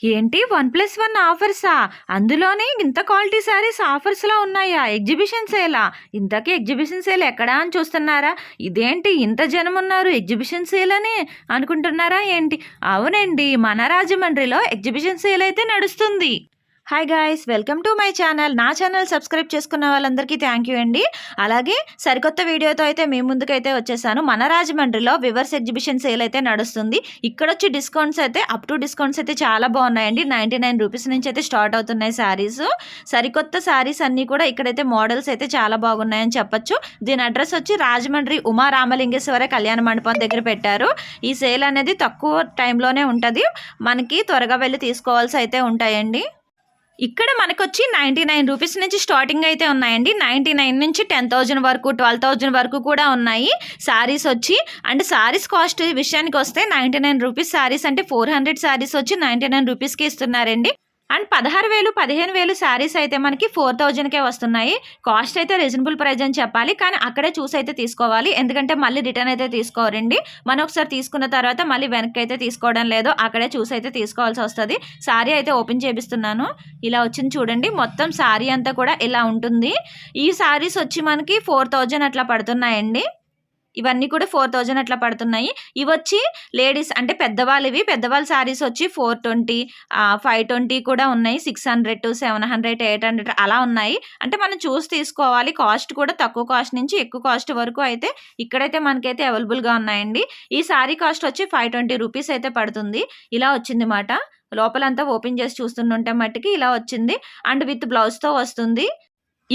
ఏంటి 1+1 ఆఫర్సా? అందులోనే ఇంత క్వాలిటీ శారీస్ ఆఫర్స్‌లో ఉన్నాయా? ఎగ్జిబిషన్ సేలా? ఇంతకీ ఎగ్జిబిషన్ సేల్ ఎక్కడా అని చూస్తున్నారా? ఇదేంటి ఇంత జనమున్నారు ఎగ్జిబిషన్ సేల్ అని అనుకుంటున్నారా ఏంటి? అవునండి, మన రాజమండ్రిలో ఎగ్జిబిషన్ సేల్ అయితే నడుస్తుంది. Hi guys, welcome to my channel. నా ఛానల్ సబ్స్క్రైబ్ చేసుకున్న వాళ్ళందరికీ థ్యాంక్ యూ అండి. అలాగే సరికొత్త వీడియోతో అయితే మీ ముందుకైతే వచ్చేసాను. మన రాజమండ్రిలో వివర్స్ ఎగ్జిబిషన్ సేల్ అయితే నడుస్తుంది. ఇక్కడొచ్చి డిస్కౌంట్స్ అయితే అప్ టు డిస్కౌంట్స్ అయితే చాలా బాగున్నాయండి. 99 రూపీస్ నుంచి అయితే స్టార్ట్ అవుతున్నాయి శారీస్. సరికొత్త శారీస్ అన్నీ కూడా ఇక్కడైతే మోడల్స్ అయితే చాలా బాగున్నాయని చెప్పొచ్చు. దీని అడ్రస్ వచ్చి రాజమండ్రి ఉమా రామలింగేశ్వర కళ్యాణ మండపం దగ్గర పెట్టారు. ఈ సేల్ అనేది తక్కువ టైంలోనే ఉంటుంది. మనకి త్వరగా వెళ్ళి తీసుకోవాల్సి అయితే ఉంటాయండి. ఇక్కడ మనకొచ్చి 99 రూపీస్ నుంచి స్టార్టింగ్ అయితే ఉన్నాయండి. 99 నుంచి 10,000 వరకు 12,000 వరకు కూడా ఉన్నాయి శారీస్ వచ్చి. అండ్ శారీస్ కాస్ట్ విషయానికి వస్తే 99 రూపీస్ శారీస్ అంటే 400 శారీస్ వచ్చి 99 రూపీస్కి ఇస్తున్నారండి. అండ్ 16,000 15,000 శారీస్ అయితే మనకి 4,000కే వస్తున్నాయి. కాస్ట్ అయితే రీజనబుల్ ప్రైస్ అని చెప్పాలి, కానీ అక్కడే చూసి అయితే తీసుకోవాలి. ఎందుకంటే మళ్ళీ రిటర్న్ అయితే తీసుకోరండి. మనం ఒకసారి తీసుకున్న తర్వాత మళ్ళీ వెనక్కి అయితే తీసుకోవడం లేదు, అక్కడే చూసి అయితే తీసుకోవాల్సి వస్తుంది. శారీ అయితే ఓపెన్ చేపిస్తున్నాను. ఇలా వచ్చింది చూడండి, మొత్తం శారీ అంతా కూడా ఇలా ఉంటుంది. ఈ శారీస్ వచ్చి మనకి 4,000 అట్లా పడుతున్నాయండి. ఇవన్నీ కూడా 4,000 అట్లా పడుతున్నాయి. ఇవి వచ్చి లేడీస్ అంటే పెద్దవాళ్ళవి. పెద్దవాళ్ళ శారీస్ వచ్చి 420 520 కూడా ఉన్నాయి. 600 700 800 అలా ఉన్నాయి. అంటే మనం చూసి తీసుకోవాలి. కాస్ట్ కూడా తక్కువ కాస్ట్ నుంచి ఎక్కువ కాస్ట్ వరకు అయితే ఇక్కడైతే మనకైతే అవైలబుల్గా ఉన్నాయండి. ఈ శారీ కాస్ట్ వచ్చి 520 రూపీస్ అయితే పడుతుంది. ఇలా వచ్చింది మాట. లోపలంతా ఓపెన్ చేసి చూస్తుంటే మట్టుకి ఇలా వచ్చింది. అండ్ విత్ బ్లౌజ్తో వస్తుంది.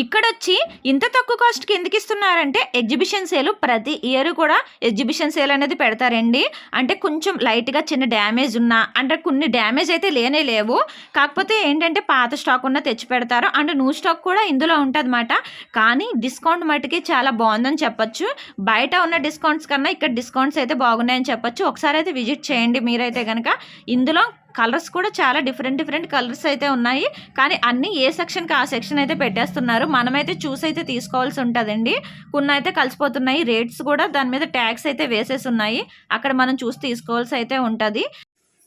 ఇక్కడొచ్చి ఇంత తక్కువ కాస్ట్కి ఎందుకు ఇస్తున్నారంటే ఎగ్జిబిషన్ సేల్ ప్రతి ఇయర్ కూడా ఎగ్జిబిషన్ సేల్ అనేది పెడతారండి. అంటే కొంచెం లైట్గా చిన్న డ్యామేజ్ ఉన్నా, అంటే కొన్ని డ్యామేజ్ అయితే లేనే లేవు, కాకపోతే ఏంటంటే పాత స్టాక్ ఉన్న తెచ్చి పెడతారు. అండ్ న్యూ స్టాక్ కూడా ఇందులో ఉంటుందన్నమాట. కానీ డిస్కౌంట్ మట్టుకి చాలా బాగుందని చెప్పొచ్చు. బయట ఉన్న డిస్కౌంట్స్ కన్నా ఇక్కడ డిస్కౌంట్స్ అయితే బాగున్నాయని చెప్పొచ్చు. ఒకసారి అయితే విజిట్ చేయండి మీరైతే కనుక. ఇందులో కలర్స్ కూడా చాలా డిఫరెంట్ కలర్స్ అయితే ఉన్నాయి, కానీ అన్నీ ఏ సెక్షన్కి ఆ సెక్షన్ అయితే పెట్టేస్తున్నారు. మనమైతే చూసి అయితే తీసుకోవాల్సి ఉంటుందండి. కొన్ని అయితే కలిసిపోతున్నాయి. రేట్స్ కూడా దాని మీద ట్యాగ్స్ అయితే వేసేసి ఉన్నాయి. అక్కడ మనం చూసి తీసుకోవాల్సి అయితే ఉంటుంది.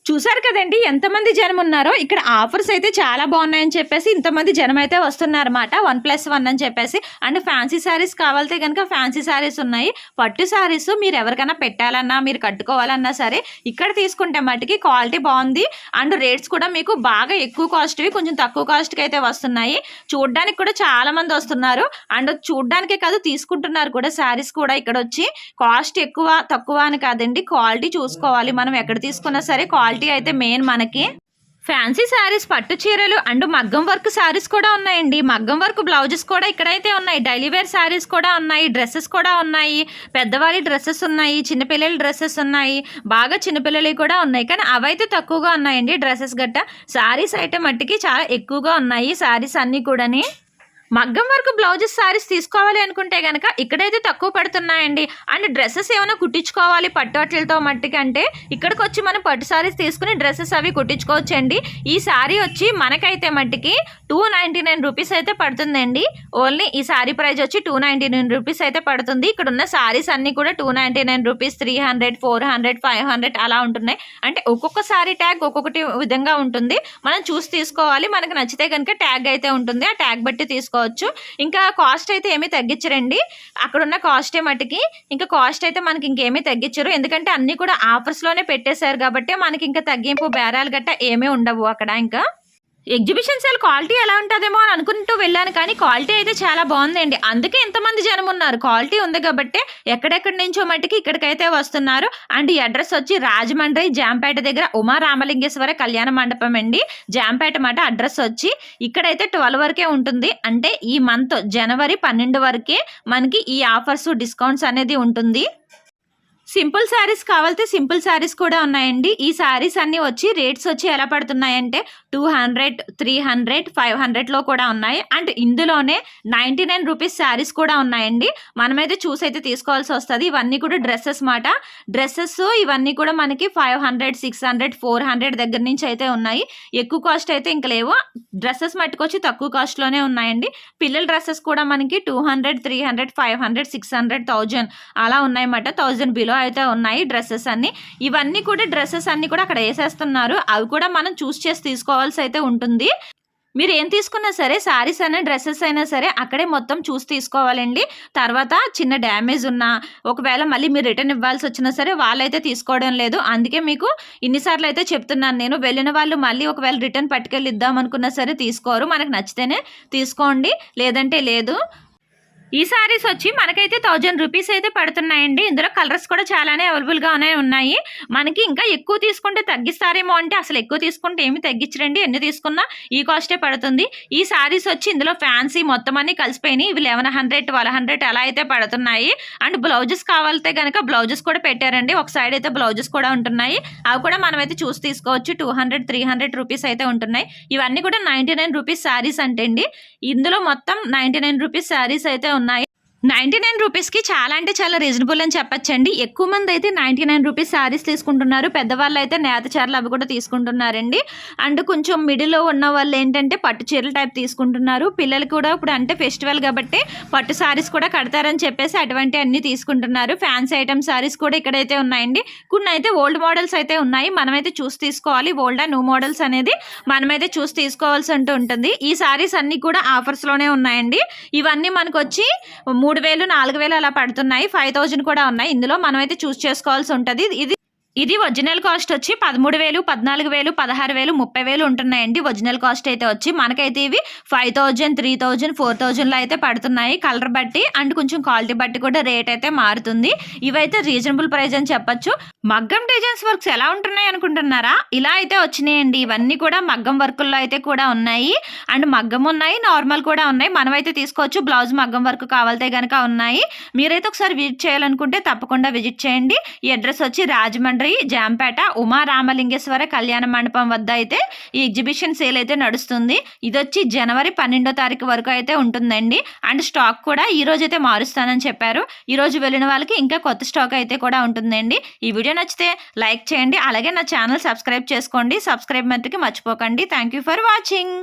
చూసారు కదండి ఎంతమంది జనం ఉన్నారో. ఇక్కడ ఆఫర్స్ అయితే చాలా బాగున్నాయని చెప్పేసి ఇంతమంది జనం అయితే వస్తున్నారన్నమాట. 1+1 అని చెప్పేసి. అండ్ ఫ్యాన్సీ శారీస్ కావాలితే కనుక ఫ్యాన్సీ శారీస్ ఉన్నాయి. పట్టు శారీస్ మీరు ఎవరికైనా పెట్టాలన్నా మీరు కట్టుకోవాలన్నా సరే ఇక్కడ తీసుకుంటే మట్టుకి క్వాలిటీ బాగుంది. అండ్ రేట్స్ కూడా మీకు బాగా ఎక్కువ కాస్ట్వి కొంచెం తక్కువ కాస్ట్కి అయితే వస్తున్నాయి. చూడడానికి కూడా చాలా మంది వస్తున్నారు. అండ్ చూడడానికే కాదు తీసుకుంటున్నారు కూడా. శారీస్ కూడా ఇక్కడ వచ్చి కాస్ట్ ఎక్కువ తక్కువ అని కాదండి, క్వాలిటీ చూసుకోవాలి. మనం ఎక్కడ తీసుకున్నా సరే క్వాలిటీ అయితే మెయిన్. మనకి ఫ్యాన్సీ శారీస్, పట్టు చీరలు అండ్ మగ్గం వర్క్ శారీస్ కూడా ఉన్నాయండి. మగ్గం వర్క్ బ్లౌజెస్ కూడా ఇక్కడైతే ఉన్నాయి. డైలీ వేర్ శారీస్ కూడా ఉన్నాయి. డ్రెస్సెస్ కూడా ఉన్నాయి. పెద్దవాళ్ళ డ్రెస్సెస్ ఉన్నాయి. చిన్నపిల్లల డ్రెస్సెస్ ఉన్నాయి. బాగా చిన్నపిల్లలవి కూడా ఉన్నాయి, కానీ అవైతే తక్కువగా ఉన్నాయండి. డ్రెస్సెస్ గట్ట శారీస్ అయితే మట్టికి చాలా ఎక్కువగా ఉన్నాయి. శారీస్ అన్నీ కూడాని మగ్గం వరకు బ్లౌజెస్ శారీస్ తీసుకోవాలి అనుకుంటే కనుక ఇక్కడైతే తక్కువ పడుతున్నాయండి. అండ్ డ్రెస్సెస్ ఏమైనా కుట్టించుకోవాలి పట్టువాటిలతో మట్టికి అంటే ఇక్కడికి వచ్చి మనం పట్టు శారీస్ తీసుకుని డ్రెస్సెస్ అవి కుట్టించుకోవచ్చండి. ఈ శారీ వచ్చి మనకైతే మట్టికి 299 రూపీస్ అయితే పడుతుందండి. ఓన్లీ ఈ శారీ ప్రైస్ వచ్చి 299 రూపీస్ అయితే పడుతుంది. ఇక్కడ ఉన్న శారీస్ అన్నీ కూడా 299 రూపీస్, 300 400 500 అలా ఉంటున్నాయి. అంటే ఒక్కొక్క శారీ ట్యాగ్ ఒక్కొక్కటి విధంగా ఉంటుంది. మనం చూసి తీసుకోవాలి. మనకు నచ్చితే కనుక ట్యాగ్ అయితే ఉంటుంది. ఆ ట్యాగ్ బట్టి తీసుకోవచ్చు. ఇంకా కాస్ట్ అయితే ఏమీ తగ్గించరండి. అక్కడ ఉన్న కాస్టే మటుకి ఇంకా కాస్ట్ అయితే మనకి ఇంకేమీ తగ్గించరు. ఎందుకంటే అన్నీ కూడా ఆఫర్స్లోనే పెట్టేశారు కాబట్టి మనకి ఇంకా తగ్గింపు బేరాలు గట్టా ఏమీ ఉండవు అక్కడ. ఇంకా ఎగ్జిబిషన్ సేల్ క్వాలిటీ ఎలా ఉంటుందేమో అని అనుకుంటూ వెళ్ళాను, కానీ క్వాలిటీ అయితే చాలా బాగుందండి. అందుకే ఎంతమంది జనం ఉన్నారు. క్వాలిటీ ఉంది కాబట్టి ఎక్కడెక్కడి నుంచో మట్టికి ఇక్కడికైతే వస్తున్నారు. అండ్ ఈ అడ్రస్ వచ్చి రాజమండ్రి జాంపేట దగ్గర ఉమా రామలింగేశ్వర కళ్యాణ మండపం అండి. జాంపేట మాట అడ్రస్ వచ్చి ఇక్కడైతే 12 వరకే ఉంటుంది. అంటే ఈ మంత్ జనవరి 12 వరకే మనకి ఈ ఆఫర్స్ డిస్కౌంట్స్ అనేది ఉంటుంది. సింపుల్ శారీస్ కావాలితే సింపుల్ శారీస్ కూడా ఉన్నాయండి. ఈ శారీస్ అన్నీ వచ్చి రేట్స్ వచ్చి ఎలా పడుతున్నాయంటే 200 300 500లో కూడా ఉన్నాయి. అండ్ ఇందులోనే 99 రూపీస్ శారీస్ కూడా ఉన్నాయండి. మనమైతే చూసి అయితే తీసుకోవాల్సి వస్తుంది. ఇవన్నీ కూడా డ్రెస్సెస్ మాట. డ్రెస్సెస్ ఇవన్నీ కూడా మనకి 500 600 400 దగ్గర నుంచి అయితే ఉన్నాయి. ఎక్కువ కాస్ట్ అయితే ఇంక లేవు. డ్రెస్సెస్ మట్టుకొచ్చి తక్కువ కాస్ట్లోనే ఉన్నాయండి. పిల్లల డ్రెస్సెస్ కూడా మనకి 200 300 500 600 1000 అలా ఉన్నాయన్నమాట. 1000 బిలో అయితే ఉన్నాయి డ్రెస్సెస్ అన్ని. ఇవన్నీ కూడా డ్రెస్సెస్ అన్ని కూడా అక్కడ వేసేస్తున్నారు. అవి కూడా మనం చూస్ చేసి తీసుకోవాల్సి అయితే ఉంటుంది. మీరు ఏం తీసుకున్నా సరే శారీస్ అయినా డ్రెస్సెస్ అయినా సరే అక్కడే మొత్తం చూసి తీసుకోవాలండి. తర్వాత చిన్న డ్యామేజ్ ఉన్నా ఒకవేళ మళ్ళీ మీరు రిటర్న్ ఇవ్వాల్సి వచ్చినా సరే వాళ్ళైతే తీసుకోవడం లేదు. అందుకే మీకు ఇన్నిసార్లు అయితే చెప్తున్నాను నేను. వెళ్ళిన వాళ్ళు మళ్ళీ ఒకవేళ రిటర్న్ పట్టుకెళ్ళి ఇద్దాం అనుకున్నా సరే తీసుకోరు. మనకు నచ్చితేనే తీసుకోండి, లేదంటే లేదు. ఈ సారీస్ వచ్చి మనకైతే 1000 రూపీస్ అయితే పడుతున్నాయండి. ఇందులో కలర్స్ కూడా చాలానే అవైలబుల్గా ఉన్నాయి. మనకి ఇంకా ఎక్కువ తీసుకుంటే తగ్గిస్తారేమో అంటే అసలు ఎక్కువ తీసుకుంటే ఏమి తగ్గించరండి. ఎన్ని తీసుకున్నా ఈ కాస్టే పడుతుంది. ఈ సారీస్ వచ్చి ఇందులో ఫ్యాన్సీ మొత్తం అన్ని కలిసిపోయినాయి. ఇవి 1100 1200 అలా అయితే పడుతున్నాయి. అండ్ బ్లౌజెస్ కావాలితే కనుక బ్లౌజెస్ కూడా పెట్టారండి. ఒక సైడ్ అయితే బ్లౌజెస్ కూడా ఉంటున్నాయి. అవి కూడా మనమైతే చూసి తీసుకోవచ్చు. 200 300 రూపీస్ అయితే ఉంటున్నాయి. ఇవన్నీ కూడా 99 రూపీస్ శారీస్ అంటే అండి. ఇందులో మొత్తం 99 రూపీస్ శారీస్ అయితే ఉన్నాయి. 99 రూపీస్కి చాలా అంటే చాలా రీజనబుల్ అని చెప్పచ్చండి. ఎక్కువ మంది అయితే 99 రూపీస్ శారీస్ తీసుకుంటున్నారు. పెద్దవాళ్ళు అయితే నేత చీరలు అవి కూడా తీసుకుంటున్నారండి. అండ్ కొంచెం మిడిల్లో ఉన్న వాళ్ళు ఏంటంటే పట్టు చీరల టైప్ తీసుకుంటున్నారు. పిల్లలు కూడా ఇప్పుడు అంటే ఫెస్టివల్ కాబట్టి పట్టు శారీస్ కూడా కడతారని చెప్పేసి అటువంటి అన్ని తీసుకుంటున్నారు. ఫ్యాన్సీ ఐటమ్ శారీస్ కూడా ఇక్కడైతే ఉన్నాయండి. కొన్ని అయితే ఓల్డ్ మోడల్స్ అయితే ఉన్నాయి. మనమైతే చూసి తీసుకోవాలి. ఓల్డ్ అండ్ న్యూ మోడల్స్ అనేది మనమైతే చూసి తీసుకోవాల్సి ఉంటుంది. ఈ శారీస్ అన్ని కూడా ఆఫర్స్లోనే ఉన్నాయండి. ఇవన్నీ మనకు వచ్చి 3000 4000 అలా పడుతున్నాయి. 5000 కూడా ఉన్నాయి. ఇందులో మనమైతే చూస్ చేసుకోవాల్సి ఉంటుంది. ఇది ఒరిజినల్ కాస్ట్ వచ్చి 13,000 14,000 16,000 30,000 ఉంటున్నాయండి. ఒరిజినల్ కాస్ట్ అయితే వచ్చి మనకైతే ఇవి 5,000 3,000 4,000లో అయితే పడుతున్నాయి. కలర్ బట్టి అండ్ కొంచెం క్వాలిటీ బట్టి కూడా రేట్ అయితే మారుతుంది. ఇవైతే రీజనబుల్ ప్రైస్ అని చెప్పొచ్చు. మగ్గం డిజైన్స్ వర్క్స్ ఎలా ఉంటున్నాయి అనుకుంటున్నారా? ఇలా అయితే వచ్చినాయండి. ఇవన్నీ కూడా మగ్గం వర్కుల్లో అయితే కూడా ఉన్నాయి. అండ్ మగ్గం ఉన్నాయి, నార్మల్ కూడా ఉన్నాయి. మనమైతే తీసుకోవచ్చు. బ్లౌజ్ మగ్గం వర్క్ కావాలితే కనుక ఉన్నాయి. మీరైతే ఒకసారి విజిట్ చేయాలనుకుంటే తప్పకుండా విజిట్ చేయండి. ఈ అడ్రస్ వచ్చి రాజమండ్రి జాంపేట ఉమా రామలింగేశ్వర కళ్యాణ మండపం వద్ద అయితే ఈ ఎగ్జిబిషన్ సేల్ అయితే నడుస్తుంది. ఇది వచ్చి జనవరి 12వ తారీఖు వరకు అయితే ఉంటుందండి. అండ్ స్టాక్ కూడా ఈ రోజు అయితే మారుస్తానని చెప్పారు. ఈ రోజు వెళ్ళిన వాళ్ళకి ఇంకా కొత్త స్టాక్ అయితే కూడా ఉంటుందండి. ఈ వీడియో నచ్చితే లైక్ చేయండి. అలాగే నా ఛానల్ సబ్స్క్రైబ్ చేసుకోండి. సబ్స్క్రైబ్ మట్టుకి మర్చిపోకండి. Thank you for watching.